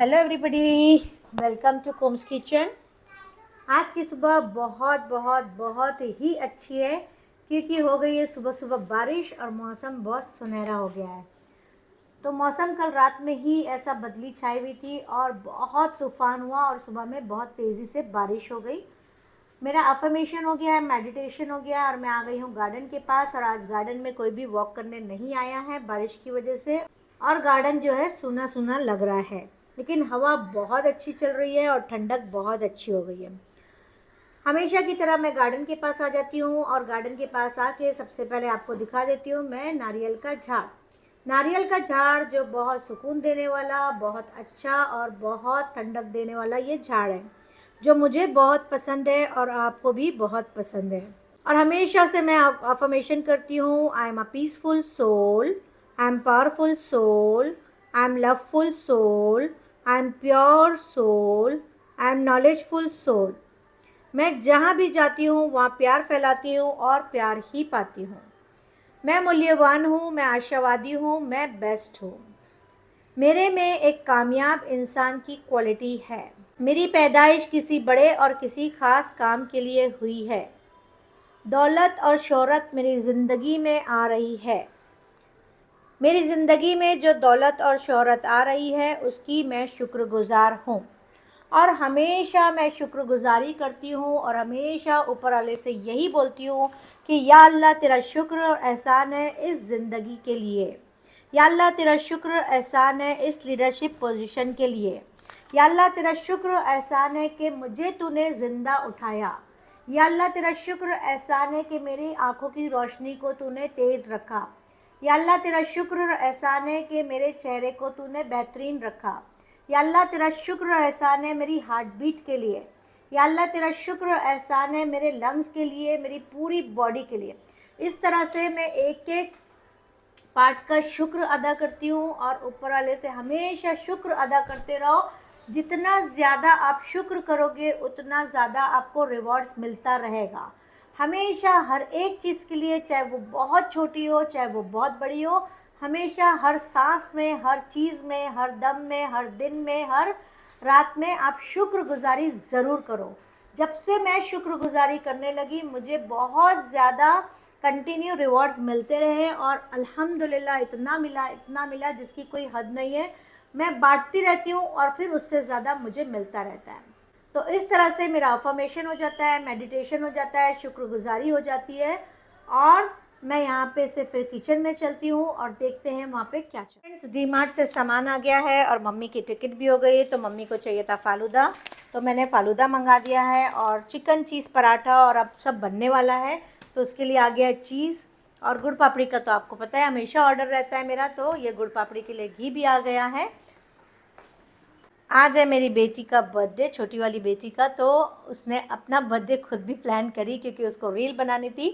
Hello everybody, welcome to Kum's kitchen. आज की सुबह बहुत बहुत बहुत ही अच्छी है क्योंकि हो गई है सुबह सुबह बारिश और मौसम बहुत सुनहरा हो गया है। तो मौसम कल रात में ही ऐसा बदली छाई हुई थी और बहुत तूफान हुआ और सुबह में बहुत तेज़ी से बारिश हो गई। मेरा अफर्मेशन हो गया है, मेडिटेशन हो गया और मैं आ गई हूँ गार्डन के पास। और आज गार्डन में कोई भी वॉक करने नहीं आया है बारिश की वजह से, और गार्डन जो है सूना सूना लग रहा है, लेकिन हवा बहुत अच्छी चल रही है और ठंडक बहुत अच्छी हो गई है। हमेशा की तरह मैं गार्डन के पास आ जाती हूँ और गार्डन के पास आके सबसे पहले आपको दिखा देती हूँ मैं नारियल का झाड़। नारियल का झाड़ जो बहुत सुकून देने वाला, बहुत अच्छा और बहुत ठंडक देने वाला ये झाड़ है, जो मुझे बहुत पसंद है और आपको भी बहुत पसंद है। और हमेशा से मैं अफर्मेशन करती हूँ, I am a peaceful soul, I am powerful soul, I am loveful soul, I am pure soul, I am knowledgeful soul. मैं जहाँ भी जाती हूँ वहाँ प्यार फैलाती हूँ और प्यार ही पाती हूँ। मैं मूल्यवान हूँ, मैं आशावादी हूँ, मैं बेस्ट हूँ। मेरे में एक कामयाब इंसान की क्वालिटी है। मेरी पैदाइश किसी बड़े और किसी खास काम के लिए हुई है। दौलत और शोहरत मेरी ज़िंदगी में आ रही है। मेरी ज़िंदगी में जो दौलत और शोहरत आ रही है उसकी मैं शुक्रगुज़ार हूँ और हमेशा मैं शुक्रगुज़ारी करती हूँ और हमेशा ऊपर वाले से यही बोलती हूँ कि या अल्लाह तेरा शुक्र और एहसान है इस ज़िंदगी के लिए। या अल्लाह तेरा शुक्र एहसान है इस लीडरशिप पोजीशन के लिए। या अल्लाह तेरा शुक्र एहसान है कि मुझे तूने ज़िंदा उठाया। या अल्लाह तेरा शुक्र एहसान है कि मेरी आँखों की रोशनी को तूने तेज़ रखा। या अल्लाह तेरा शुक्र एहसान है कि मेरे चेहरे को तूने बेहतरीन रखा। या अल्लाह तेरा शुक्र एहसान है मेरी हार्ट बीट के लिए। या अल्लाह तेरा शुक्र एहसान है मेरे लंग्स के लिए, मेरी पूरी बॉडी के लिए। इस तरह से मैं एक एक पार्ट का शुक्र अदा करती हूँ और ऊपर वाले से हमेशा शुक्र अदा करते रहो। जितना ज़्यादा आप शुक्र करोगे उतना ज़्यादा आपको रिवॉर्ड्स मिलता रहेगा। हमेशा हर एक चीज़ के लिए, चाहे वो बहुत छोटी हो चाहे वो बहुत बड़ी हो, हमेशा हर सांस में, हर चीज़ में, हर दम में, हर दिन में, हर रात में आप शुक्रगुजारी ज़रूर करो। जब से मैं शुक्रगुजारी करने लगी मुझे बहुत ज़्यादा कंटिन्यू रिवॉर्ड्स मिलते रहे और अल्हम्दुलिल्लाह इतना मिला जिसकी कोई हद नहीं है। मैं बांटती रहती हूँ और फिर उससे ज़्यादा मुझे मिलता रहता है। तो इस तरह से मेरा अफर्मेशन हो जाता है, मेडिटेशन हो जाता है, शुक्रगुजारी हो जाती है और मैं यहाँ पे से फिर किचन में चलती हूँ और देखते हैं वहाँ पे क्या चल। फ्रेंड्स, डी मार्ट से सामान आ गया है और मम्मी की टिकट भी हो गई। तो मम्मी को चाहिए था फालूदा, तो मैंने फालूदा मंगा दिया है और चिकन चीज़ पराठा और अब सब बनने वाला है। तो उसके लिए आ गया चीज़ और गुड़ पापड़ी का तो आपको पता है हमेशा ऑर्डर रहता है मेरा, तो ये गुड़ पापड़ी के लिए घी भी आ गया है। आज है मेरी बेटी का बर्थडे, छोटी वाली बेटी का, तो उसने अपना बर्थडे खुद भी प्लान करी क्योंकि उसको रील बनानी थी।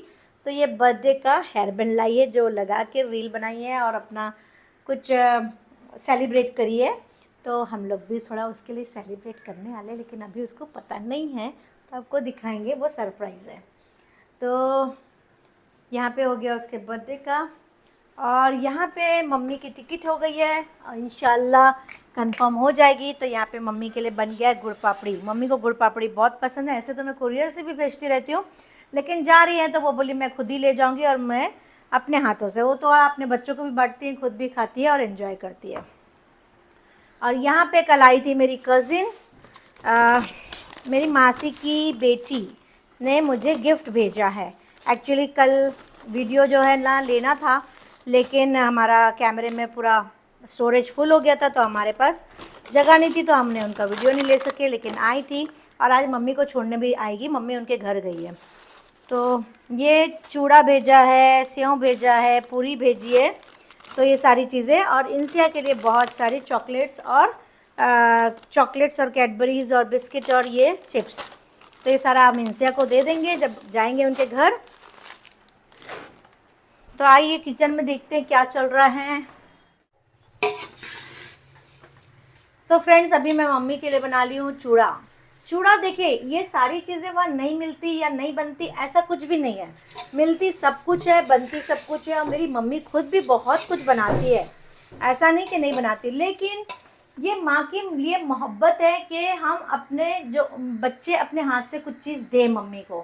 तो ये बर्थडे का हेयर बैंड लाई है जो लगा के रील बनाई है और अपना कुछ सेलिब्रेट करी है। तो हम लोग भी थोड़ा उसके लिए सेलिब्रेट करने वाले, लेकिन अभी उसको पता नहीं है, तो आपको दिखाएंगे, वो सरप्राइज़ है। तो यहाँ पे हो गया उसके बर्थडे का और यहाँ पे मम्मी की टिकट हो गई है और इंशाल्लाह कंफर्म हो जाएगी। तो यहाँ पे मम्मी के लिए बन गया है गुड़ पापड़ी। मम्मी को गुड़ पापड़ी बहुत पसंद है। ऐसे तो मैं कुरियर से भी भेजती रहती हूँ, लेकिन जा रही है तो वो बोली मैं खुद ही ले जाऊँगी और मैं अपने हाथों से, वो तो अपने बच्चों को भी बांटती है, खुद भी खाती है और इन्जॉय करती है। और यहाँ पे कल आई थी मेरी कज़िन, मेरी मासी की बेटी ने मुझे गिफ्ट भेजा है। एक्चुअली कल वीडियो जो है ना लेना था, लेकिन हमारा कैमरे में पूरा स्टोरेज फुल हो गया था, तो हमारे पास जगह नहीं थी, तो हमने उनका वीडियो नहीं ले सके। लेकिन आई थी और आज मम्मी को छोड़ने भी आएगी, मम्मी उनके घर गई है। तो ये चूड़ा भेजा है, सेव भेजा है, पूरी भेजी है, तो ये सारी चीज़ें। और इंसिया के लिए बहुत सारी चॉकलेट्स और कैडबरीज़ और बिस्किट और ये चिप्स, तो ये सारा हम इंसिया को दे देंगे जब जाएंगे उनके घर। तो आइए किचन में देखते हैं क्या चल रहा है। तो फ्रेंड्स, अभी मैं मम्मी के लिए बना ली हूँ चूड़ा। चूड़ा देखिए, ये सारी चीज़ें वहाँ नहीं मिलती या नहीं बनती ऐसा कुछ भी नहीं है, मिलती सब कुछ है, बनती सब कुछ है। और मेरी मम्मी खुद भी बहुत कुछ बनाती है, ऐसा नहीं कि नहीं बनाती, लेकिन ये माँ के लिए मोहब्बत है कि हम अपने जो बच्चे अपने हाथ से कुछ चीज़ दे मम्मी को,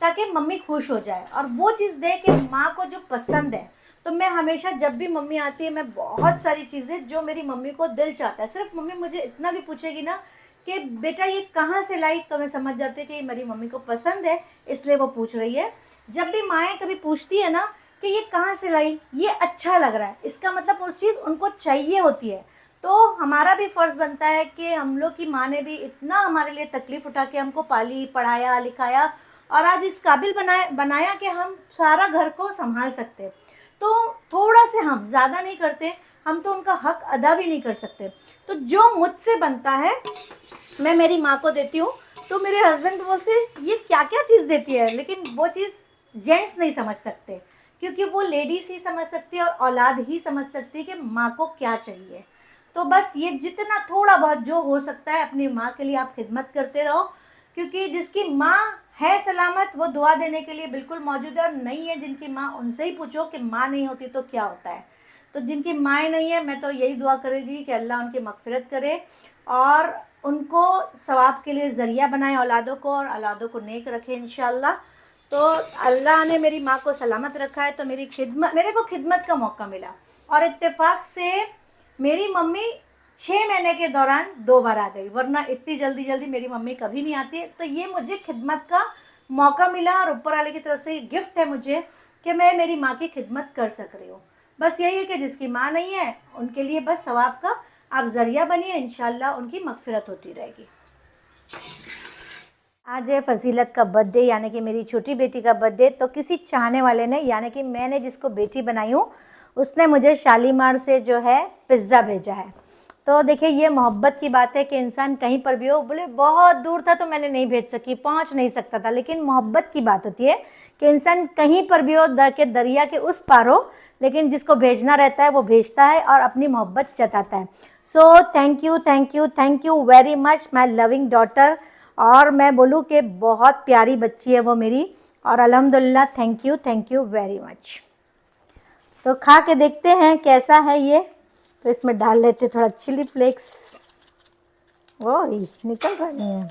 ताकि मम्मी खुश हो जाए और वो चीज़ दे कि माँ को जो पसंद है। तो मैं हमेशा जब भी मम्मी आती है, मैं बहुत सारी चीज़ें जो मेरी मम्मी को दिल चाहता है, सिर्फ मम्मी मुझे इतना भी पूछेगी ना कि बेटा ये कहाँ से लाई, तो मैं समझ जाती हूँ कि ये मेरी मम्मी को पसंद है, इसलिए वो पूछ रही है। जब भी माएँ कभी पूछती है ना कि ये कहाँ से लाई, ये अच्छा लग रहा है, इसका मतलब उस चीज़ उनको चाहिए होती है। तो हमारा भी फ़र्ज़ बनता है कि हम लोग की माँ ने भी इतना हमारे लिए तकलीफ़ उठा के हमको पाली, पढ़ाया, लिखाया और आज इस काबिल बनाया कि हम सारा घर को संभाल सकते। तो थोड़ा से हम ज़्यादा नहीं करते, हम तो उनका हक अदा भी नहीं कर सकते। तो जो मुझसे बनता है मैं मेरी माँ को देती हूँ। तो मेरे हस्बैंड बोलते हैं ये क्या क्या चीज़ देती है, लेकिन वो चीज़ जेंट्स नहीं समझ सकते, क्योंकि वो लेडीज़ ही समझ सकती है और औलाद ही समझ सकती है कि माँ को क्या चाहिए। तो बस ये जितना थोड़ा बहुत जो हो सकता है अपनी माँ के लिए आप खिदमत करते रहो, क्योंकि जिसकी माँ है सलामत वो दुआ देने के लिए बिल्कुल मौजूद है, और नहीं है जिनकी माँ उनसे ही पूछो कि माँ नहीं होती तो क्या होता है। तो जिनकी माँ नहीं है, मैं तो यही दुआ करेगी कि अल्लाह उनकी मग़फ़िरत करे और उनको सवाब के लिए ज़रिया बनाए औलादों को, और औलादों को नेक रखे इंशाअल्लाह। तो अल्लाह ने मेरी माँ को सलामत रखा है, तो मेरी खिदमत, मेरे को खिदमत का मौका मिला। और इत्तेफाक से मेरी मम्मी 6 महीने के दौरान 2 बार आ गई, वरना इतनी जल्दी जल्दी मेरी मम्मी कभी नहीं आती। तो ये मुझे खिदमत का मौका मिला और ऊपर वाले की तरफ से गिफ्ट है मुझे कि मैं मेरी माँ की खिदमत कर सक रही हूँ। बस यही है कि जिसकी माँ नहीं है उनके लिए बस सवाब का आप ज़रिया बनिए, इंशाल्लाह उनकी मग़फ़िरत होती रहेगी। आज है फजीलत का बर्थडे, यानी कि मेरी छोटी बेटी का बर्थडे। तो किसी चाहने वाले ने, यानी कि मैंने जिसको बेटी बनाई हूँ, उसने मुझे शालीमार से जो है पिज़्ज़ा भेजा है। तो देखिए ये मोहब्बत की बात है कि इंसान कहीं पर भी हो, बोले बहुत दूर था तो मैंने नहीं भेज सकी, पहुँच नहीं सकता था, लेकिन मोहब्बत की बात होती है कि इंसान कहीं पर भी हो, के दरिया के उस पार हो, लेकिन जिसको भेजना रहता है वो भेजता है और अपनी मोहब्बत जताता है। So thank you, thank you, thank you very much my loving daughter. और मैं बोलूँ कि बहुत प्यारी बच्ची है वो मेरी, और अल्हम्दुलिल्लाह थैंक यू वेरी मच। तो खा के देखते हैं कैसा है ये। तो इसमें डाल लेते थोड़ा चिली फ्लेक्स। वो निकल रही है,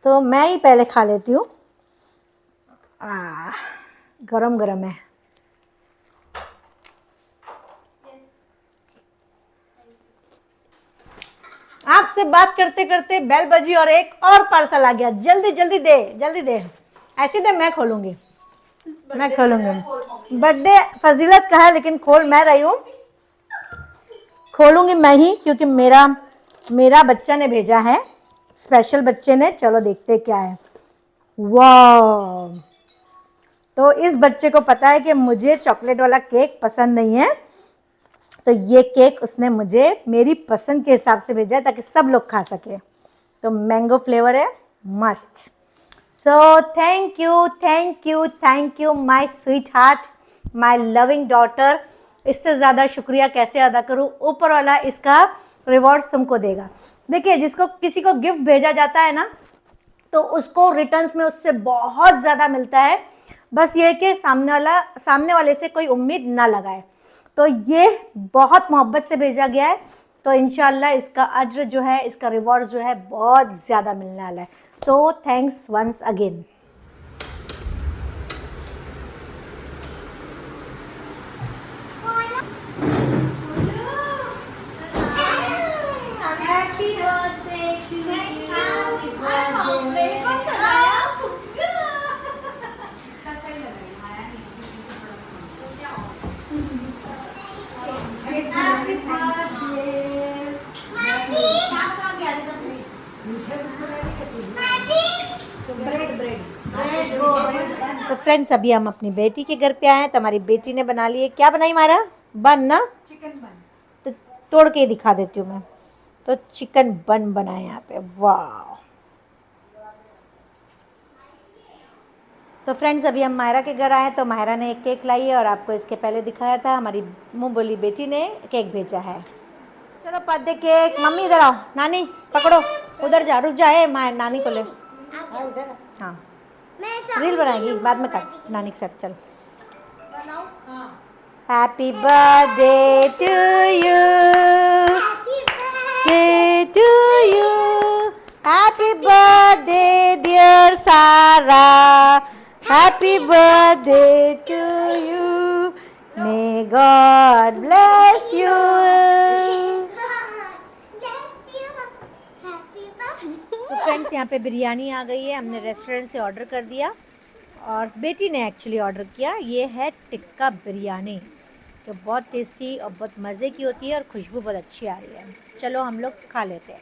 तो मैं ही पहले खा लेती हूँ। गरम गरम है। आपसे बात करते करते बेल बजी और एक और पार्सल आ गया। जल्दी जल्दी दे, जल्दी दे। ऐसी दे, मैं खोलूंगी, मैं खोलूंगी। बर्थडे फजीलत का है लेकिन खोल मैं रही हूँ, खोलूंगी मैं ही, क्योंकि मेरा बच्चा ने भेजा है, स्पेशल बच्चे ने। चलो देखते क्या है। वाह, तो इस बच्चे को पता है कि मुझे चॉकलेट वाला केक पसंद नहीं है, तो ये केक उसने मुझे मेरी पसंद के हिसाब से भेजा है ताकि सब लोग खा सके। तो मैंगो फ्लेवर है, मस्त। So thank you my sweet heart, my loving daughter. इससे ज़्यादा शुक्रिया कैसे अदा करूँ, ऊपर वाला इसका रिवॉर्ड्स तुमको देगा। देखिए जिसको किसी को गिफ्ट भेजा जाता है ना, तो उसको रिटर्न्स में उससे बहुत ज़्यादा मिलता है। बस ये कि सामने वाले से कोई उम्मीद ना लगाए। तो ये बहुत मोहब्बत से भेजा गया है, तो इंशाल्लाह इसका अज्र जो है, इसका रिवॉर्ड जो है बहुत ज़्यादा मिलने वाला है। So thanks once again. Happy birthday to तो फ्रेंड्स अभी हम अपनी बेटी के घर पे आए हैं, तो हमारी बेटी ने बना लिए, क्या बनाई हमारा बन ना, चिकन बन। तो तोड़ के दिखा देती हूँ मैं। तो चिकन बन बनाए यहाँ पे, वाह। तो फ्रेंड्स अभी हम मायरा के घर आए, तो मायरा ने एक केक लाई है और आपको इसके पहले दिखाया था, हमारी मुँह बोली बेटी ने केक भेजा है। चलो बर्थडे केक, मम्मी इधर आओ, नानी पकड़ो, उधर जा, रुक जा, नानी को ले। हाँ रील बनाएगी बाद में, काट नानी के साथ। चलो happy birthday to you, day to you, happy birthday dear Sara, happy birthday to you, may God bless you. तो फ्रेंड्स यहाँ पे बिरयानी आ गई है, हमने रेस्टोरेंट से ऑर्डर कर दिया और बेटी ने एक्चुअली ऑर्डर किया। ये है टिक्का बिरयानी जो बहुत टेस्टी और बहुत मज़े की होती है और खुशबू बहुत अच्छी आ रही है। चलो हम लोग खा लेते हैं।